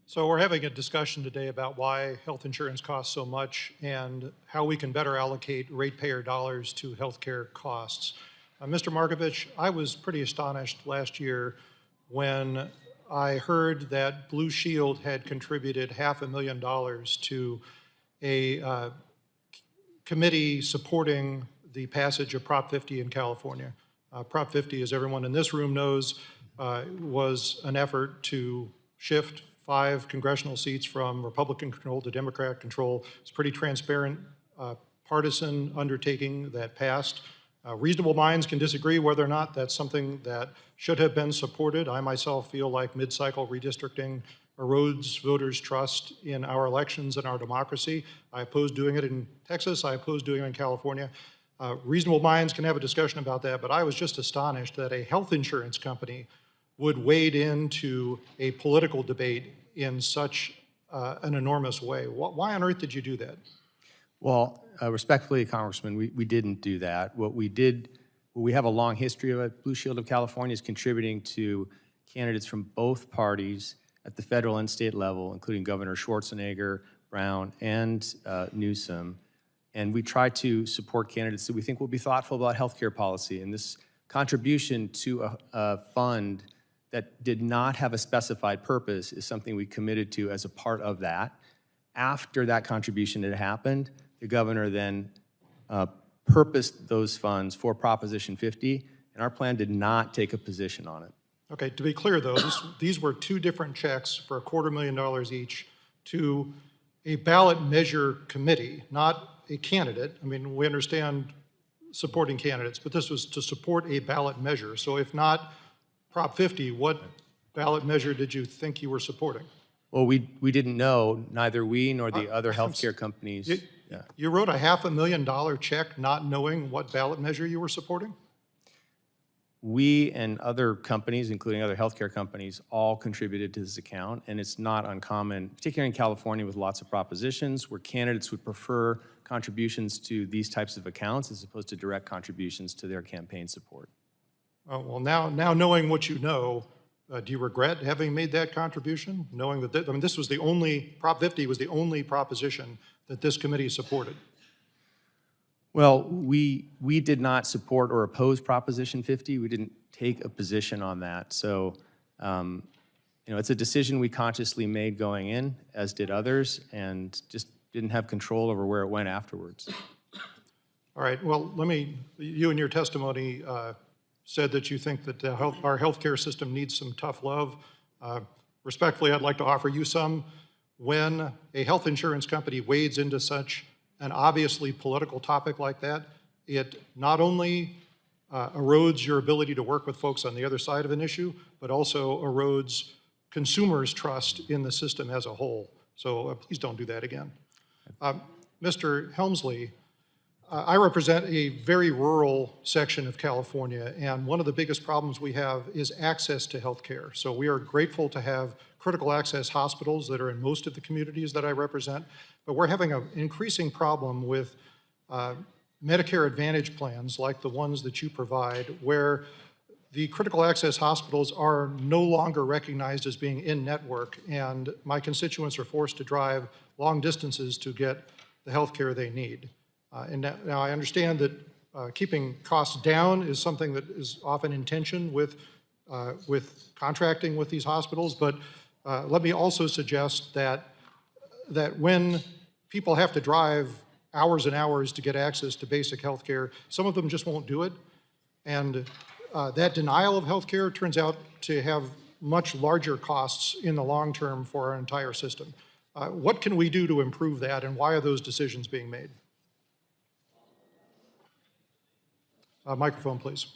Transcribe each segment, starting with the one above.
So we're having a discussion today about why health insurance costs so much and how we can better allocate ratepayer dollars to healthcare costs. Mr. Markovich, I was pretty astonished last year when I heard that Blue Shield had contributed $500,000 to a committee supporting the passage of Prop 50 in California. Prop 50, as everyone in this room knows, was an effort to shift 5 congressional seats from Republican control to Democrat control. It's a pretty transparent, partisan undertaking that passed. Reasonable minds can disagree whether or not that's something that should have been supported. I myself feel like mid-cycle redistricting erodes voters' trust in our elections and our democracy. I oppose doing it in Texas. I oppose doing it in California. Reasonable minds can have a discussion about that, but I was just astonished that a health insurance company would wade into a political debate in such an enormous way. Why on earth did you do that? Well, respectfully, Congressman, we didn't do that. What we have a long history of at Blue Shield of California is contributing to candidates from both parties at the federal and state level, including Governor Schwarzenegger, Brown, and Newsom. And we try to support candidates that we think will be thoughtful about healthcare policy. And this contribution to a fund that did not have a specified purpose is something we committed to as a part of that. After that contribution had happened, the governor then purposed those funds for Proposition 50, and our plan did not take a position on it. Okay, to be clear though, these were 2 different checks for $250,000 each to a ballot measure committee, not a candidate. I mean, we understand supporting candidates, but this was to support a ballot measure. So if not Prop 50, what ballot measure did you think you were supporting? Well, we didn't know, neither we nor the other healthcare companies. You wrote a $500,000 check not knowing what ballot measure you were supporting? We and other companies, including other healthcare companies, all contributed to this account, and it's not uncommon, particularly in California with lots of propositions, where candidates would prefer contributions to these types of accounts as opposed to direct contributions to their campaign support. Well, now knowing what you know, do you regret having made that contribution, knowing that, this was the only, Prop 50 was the only proposition that this committee supported? Well, we did not support or oppose Proposition 50. We didn't take a position on that. So, it's a decision we consciously made going in, as did others, and just didn't have control over where it went afterwards. All right, well, you in your testimony said that you think that our healthcare system needs some tough love. Respectfully, I'd like to offer you some. When a health insurance company wades into such an obviously political topic like that, it not only erodes your ability to work with folks on the other side of an issue, but also erodes consumers' trust in the system as a whole. So please don't do that again. Mr. Helmsley, I represent a very rural section of California, and one of the biggest problems we have is access to health care. So we are grateful to have critical access hospitals that are in most of the communities that I represent, but we're having an increasing problem with Medicare Advantage plans like the ones that you provide, where the critical access hospitals are no longer recognized as being in-network, and my constituents are forced to drive long distances to get the health care they need. And now I understand that keeping costs down is something that is often in tension with contracting with these hospitals, but let me also suggest that when people have to drive hours and hours to get access to basic health care, some of them just won't do it. And that denial of health care turns out to have much larger costs in the long term for our entire system. What can we do to improve that, and why are those decisions being made? Microphone, please.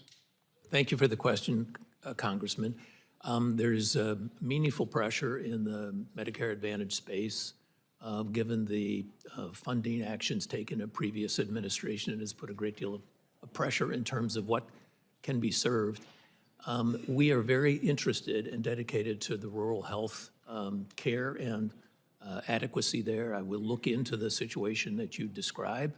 Thank you for the question, Congressman. There's meaningful pressure in the Medicare Advantage space, given the funding actions taken in previous administration. It has put a great deal of pressure in terms of what can be served. We are very interested and dedicated to the rural health care and adequacy there. I will look into the situation that you describe.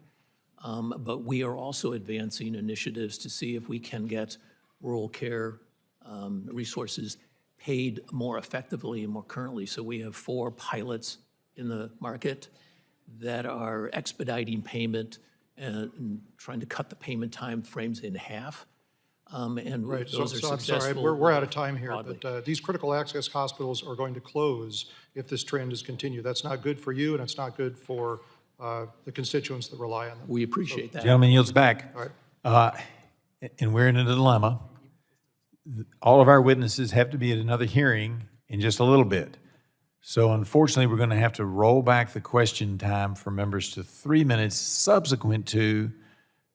But we are also advancing initiatives to see if we can get rural care resources paid more effectively and more currently. So we have 4 pilots in the market that are expediting payment and trying to cut the payment time frames in half. And Right, so those are I'm sorry, successful. we're out of time here, broadly. but these critical access hospitals are going to close if this trend is continued. That's not good for you, and it's not good for the constituents that rely on them. We appreciate that. Gentleman yields back. All right. And we're in a dilemma. All of our witnesses have to be at another hearing in just a little bit. So unfortunately, we're going to have to roll back the question time for members to 3 minutes subsequent to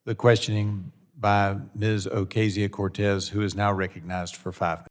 the questioning by Ms. Ocasio-Cortez, who is now recognized for 5 minutes.